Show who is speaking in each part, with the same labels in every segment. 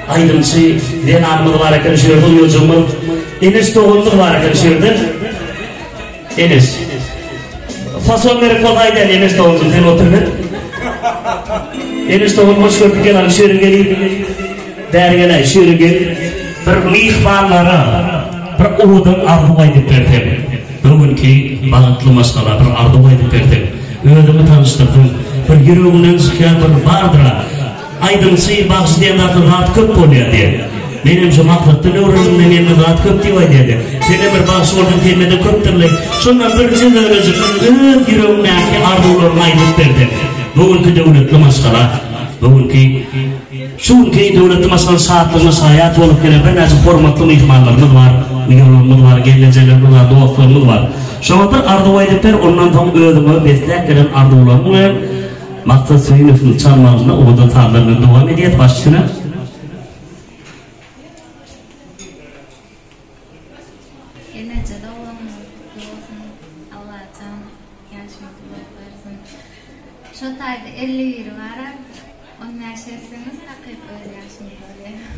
Speaker 1: aydınçı den armıdı var eken şöyle yolcumuz Enes doğumluk var eken şöyle Enes fason verip kolay değil Enes doğumluk sen oturun Enes doğumluk hoş gördük gelen şöyle gelip dergene şöyle gelip bir mihmanlara bir uğudun ardıma edip verdim bugünkü bağıtlı maskala bir ardıma edip verdim ödümü tanıştırdım bir yüreğimden çıkan bir bardıra aydınsı bağısı diyen rahat köp oluyor diye benim şu maksattı ne uğrunun neminde rahat köp diye dedi sene bir bağısı oradan temede köptürle şundan bir cümle özü yüreğimdeki ardılarını aydıp verdim bugünkü devletli maskala bugünkü şunkü devletli maskala saatlerimiz hayat olup gelen bir nazı formatlı mihmanlarımız var uyarlarımız var, geleceğlerimiz var, dostlarımız var şuanda ardıva edipler ondan tam ödümü besleyip gelen ardıvalarımız maksat suyun çalmağına oğuda tarlarına devam ediyet başçına
Speaker 2: şu tayda 50 yıl var onun yaşasınız takip öz yaşını böyle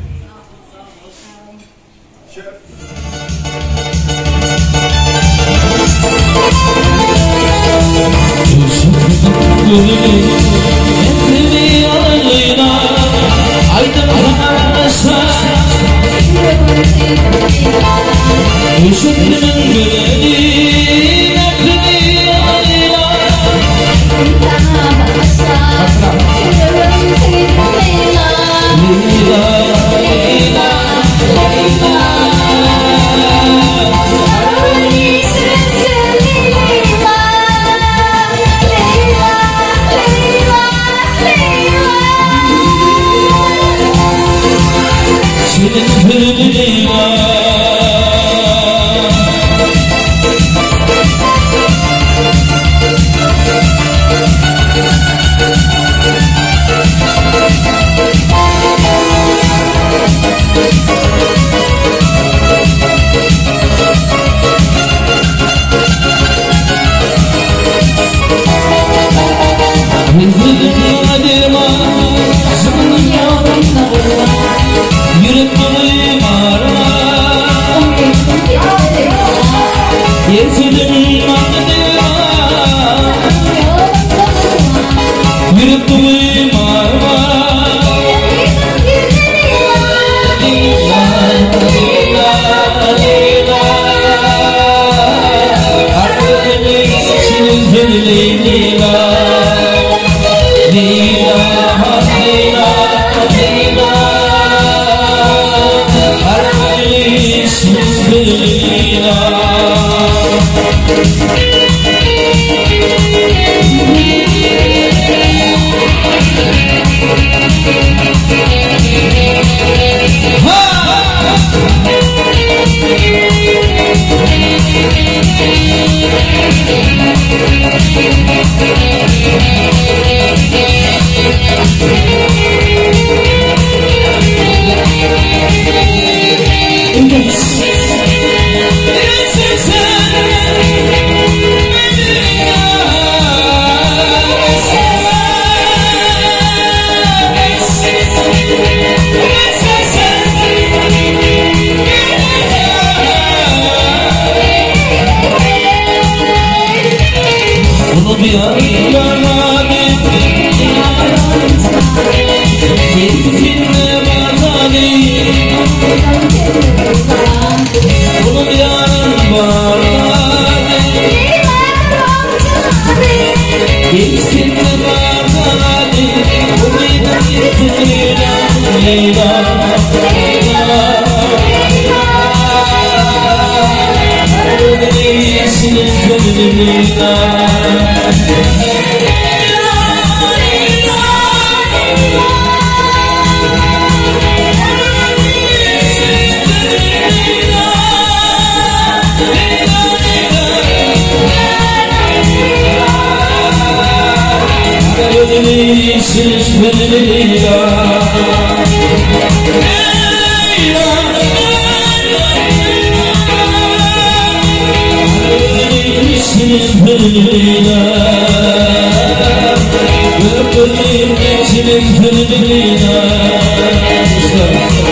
Speaker 3: We're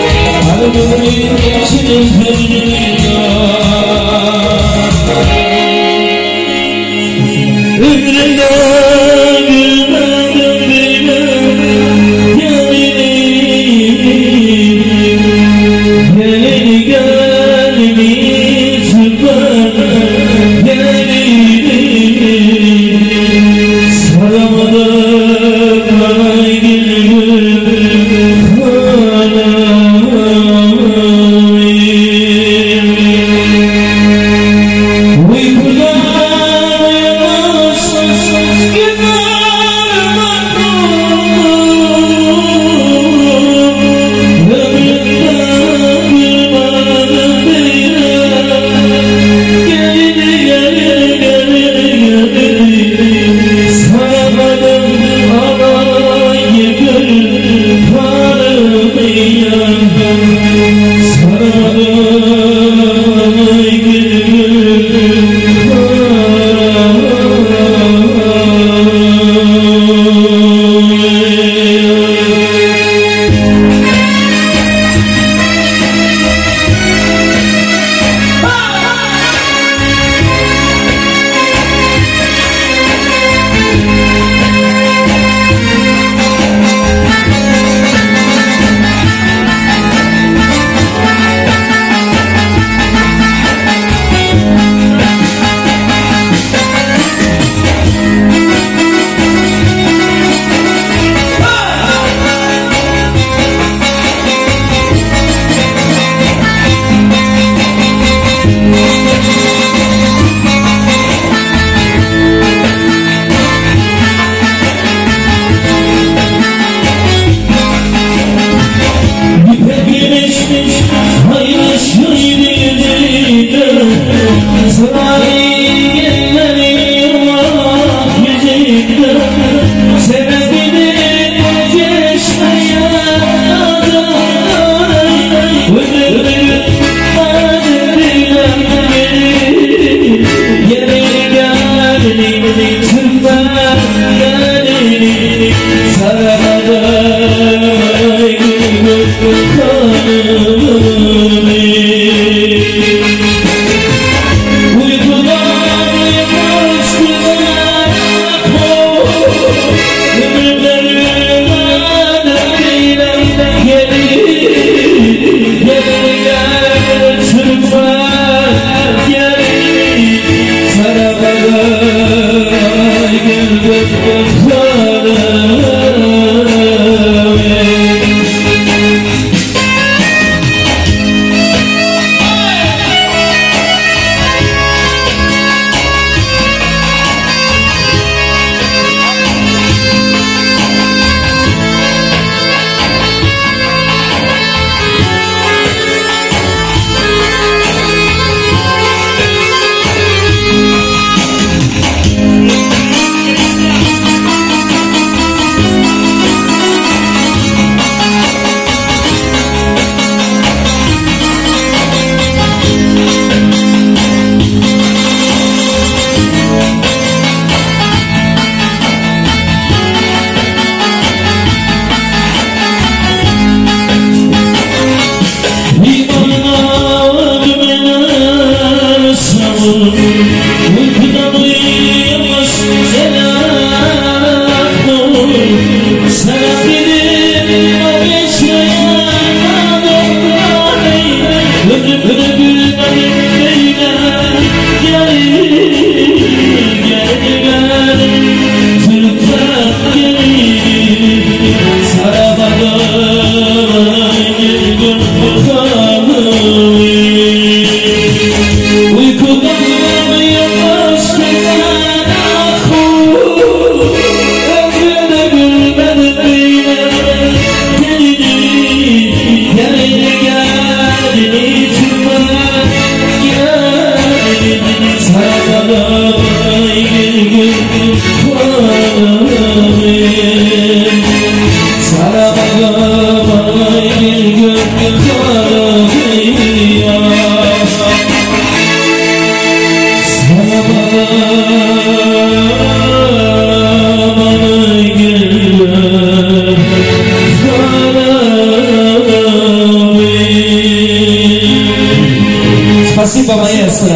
Speaker 3: Спасибо, маэстро.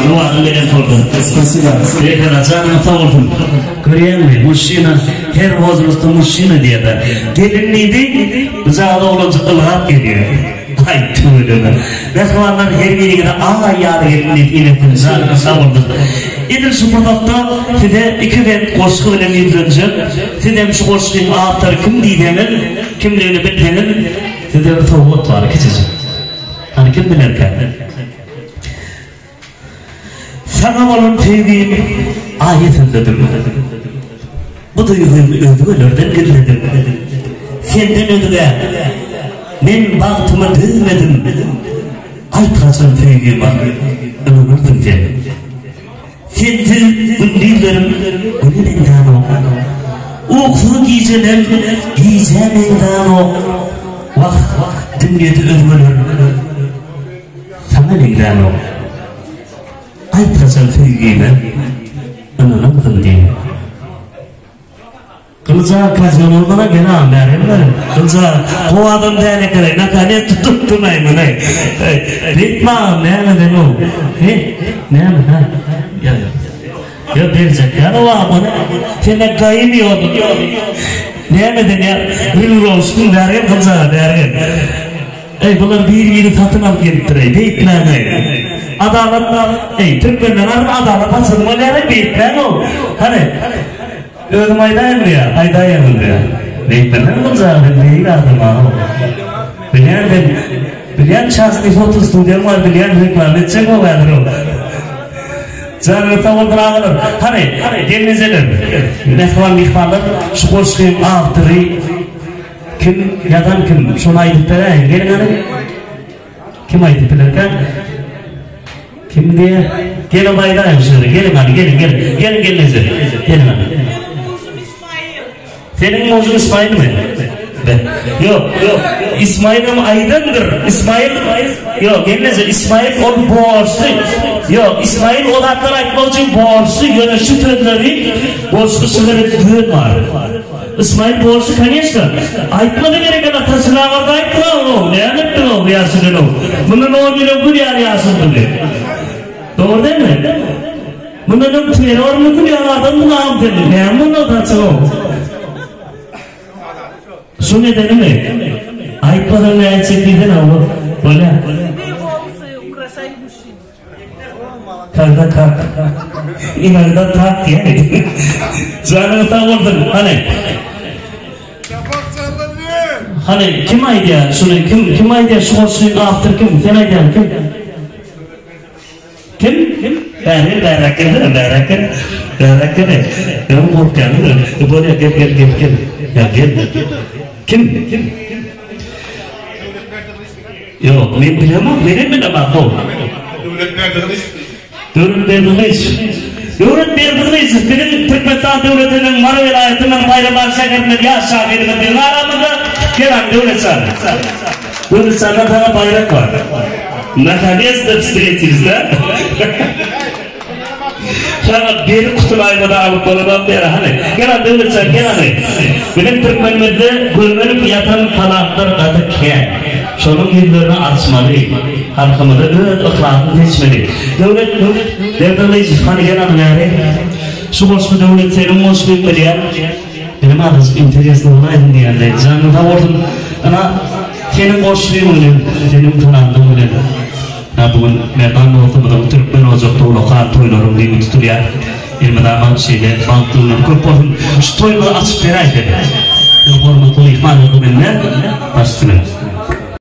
Speaker 1: Ну, вeren oldu.
Speaker 3: Спасибо.
Speaker 1: Tekrar canım sağ olsun. Görüyor musun? Muşina, her возрастта muşina diye de. Gelinliydi, bizağı olunca ılğat geliyor. Ay tüylüğüne. Mehmanlar her birine yarı gelinliydi, iletin canım sağ olsun. İdir şu fırdatta, size iki ben koşku ile midrince, size şu koşkuyun ağıtları kim diydenin, kimliğini bildenin, size bir tavuk var, küçücük. Hani kim bilirken? Sana olan sevdiğim ayetinde bu duyguyu özgürlerden gizledim. Senden ödüle men baktımı düzmedim. Aytarsın sevdiğime ınanırsın sen. Sensiz gündüzlerim gününden o. Uykusuz geceler gecemden o. Vah dünyada özgürler sana neden o. Aytarsın sevdiğime ınanırsın diye. Kılca kazan olmana gene haberim var. Kılca o adam değerli kere nakane tutturmayayım ne? Bitmem ne neden o? Ne ha? Ya verecek ya o adam. Sen kayıyor. Ne neden ya? Bir olsun değerli kılca değerli. Bunlar bir satın alıp getireyim. Beklemeyin. Adaletler, Türkmenler adalet asılma değerli bekleyin o. Hani ödüm aydayım mı ya? Aydayım mı ya? Beklemem kılacağım, değil adım ağım. Bilen şahslı foto stüdyom var, bilen reklam edecek o vardır o. Canım tavırdır ağılır. Hani, gelmezeler. Mihvanlar, şu koşkuyum ağıftırı. Kim, yadan kim? Şunu aydıkları, gelin hanım. Kim aydıklarken? Kim diye? Gelin aydayım şöyle, gelin hanım, gelin. Gelin nezer. Gelin hanım. Senin mozun İsmail mi? Yok. İsmail'im aydındır. İsmail, yok gelmez. İsmail o borçlu. Yok İsmail o haklar aytmak için borçlu. Yani şu türleri borçlu sınırı düğün var. İsmail borçlu kaniyasta. Aytmadı gerek kadar tasıralarda aytmadı o. Ne anlattın o yasının o? Bunun o günü bu yer yasındı diye. Doğru değil mi? Bunun terör bu yer adam bunu aldı. Ne anlattın o tasın o? Su nedeni mi? Ayıpmadan ne çektiğinden ama böyle. Kalda kalk. İnanında tak yani. Canını tavırdın. Hani kim aydı ya? Şunu kim aydı ya? Şu hoşluğun aftır kim? Sen aydı ya? Kim? Berakken. Ben korkuyorum. Böyle gel. Ya gel. Kim? Yok, ben bilemem. Benim mi de bak o? Devlet verdiniz. Benim Türkmenistan devletinin Mara vilayetinden Bayramlar şehrinden yaşa benim aramında gelen devlet sarı. Devlet sarıda bana bayrak var. Наконец-то встретились, Sana bir kutulayma da alıp baladan beri gelen devletsen gelen benim Türkmenimizde bölünüp yatan kanatlar adı kent. Şunun yıllarını açmalı. Halkımızda öyle ıhlakını seçmeli. Devletleyiz gelen nere? Şu boşku devlet senin boşku biliyor. Benim ağız interesli olaydın diyenler. Canını tavurdum. Ama senin boşluğun senin tanandığın öyle. Bugün merdan ortamında Türkmen ocakta lokal toylarım diye tutuyor. İlmadaman şeyler, bantlılar, korkun. Şu toyları açıp vereydi. Hormatlı ihmal edilmenler başlıyor.